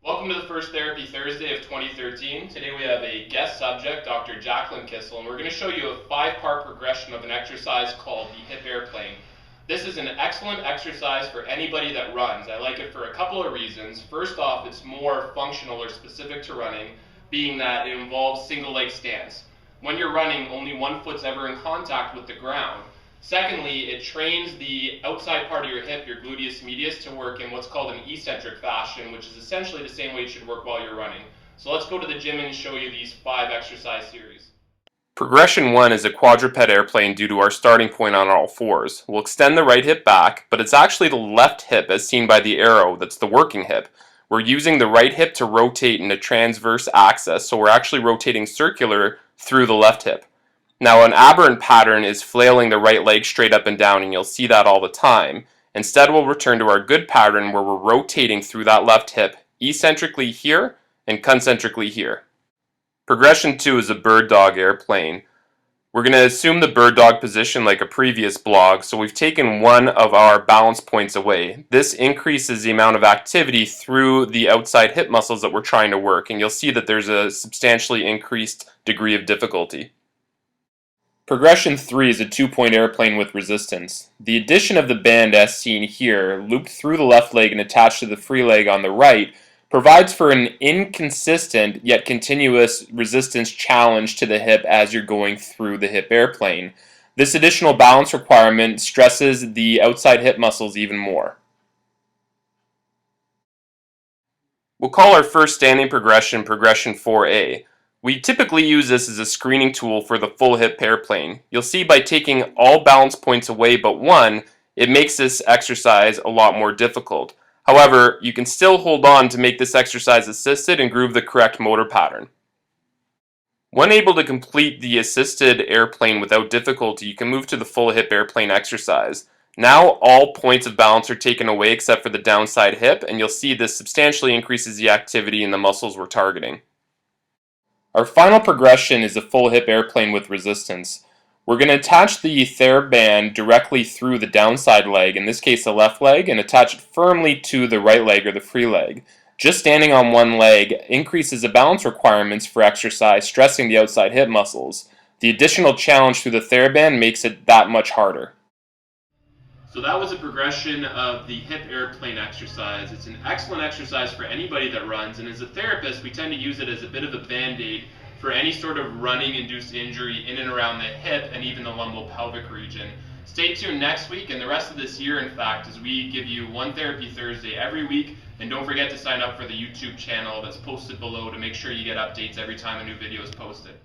Welcome to the first Therapy Thursday of 2013. Today we have a guest subject, Dr. Kissel, and we're going to show you a 5-part progression of an exercise called the hip airplane. This is an excellent exercise for anybody that runs. I like it for a couple of reasons. First off, it's more functional or specific to running, being that it involves single leg stance. When you're running, only one foot's ever in contact with the ground. Secondly, it trains the outside part of your hip, your gluteus medius, to work in what's called an eccentric fashion, which is essentially the same way it should work while you're running. So let's go to the gym and show you these 5 exercise series. Progression 1 is a quadruped airplane due to our starting point on all fours. We'll extend the right hip back, but it's actually the left hip as seen by the arrow that's the working hip. We're using the right hip to rotate in a transverse axis, so we're actually rotating circular through the left hip. Now an aberrant pattern is flailing the right leg straight up and down, and you'll see that all the time. Instead, we'll return to our good pattern where we're rotating through that left hip eccentrically here and concentrically here. Progression 2 is a bird dog airplane. We're going to assume the bird dog position like a previous blog, so we've taken one of our balance points away. This increases the amount of activity through the outside hip muscles that we're trying to work, and you'll see that there's a substantially increased degree of difficulty. Progression 3 is a 2-point airplane with resistance. The addition of the band as seen here, looped through the left leg and attached to the free leg on the right, provides for an inconsistent yet continuous resistance challenge to the hip as you're going through the hip airplane. This additional balance requirement stresses the outside hip muscles even more. We'll call our first standing progression Progression 4A. We typically use this as a screening tool for the full hip airplane. You'll see by taking all balance points away but one, it makes this exercise a lot more difficult. However, you can still hold on to make this exercise assisted and groove the correct motor pattern. When able to complete the assisted airplane without difficulty, you can move to the full hip airplane exercise. Now all points of balance are taken away except for the downside hip, and you'll see this substantially increases the activity in the muscles we're targeting. Our final progression is a full hip airplane with resistance. We're going to attach the TheraBand directly through the downside leg, in this case the left leg, and attach it firmly to the right leg or the free leg. Just standing on one leg increases the balance requirements for exercise, stressing the outside hip muscles. The additional challenge through the TheraBand makes it that much harder. So that was a progression of the hip airplane exercise. It's an excellent exercise for anybody that runs, and as a therapist, we tend to use it as a bit of a band-aid for any sort of running-induced injury in and around the hip and even the lumbopelvic region. Stay tuned next week and the rest of this year, in fact, as we give you one Therapy Thursday every week, and don't forget to sign up for the YouTube channel that's posted below to make sure you get updates every time a new video is posted.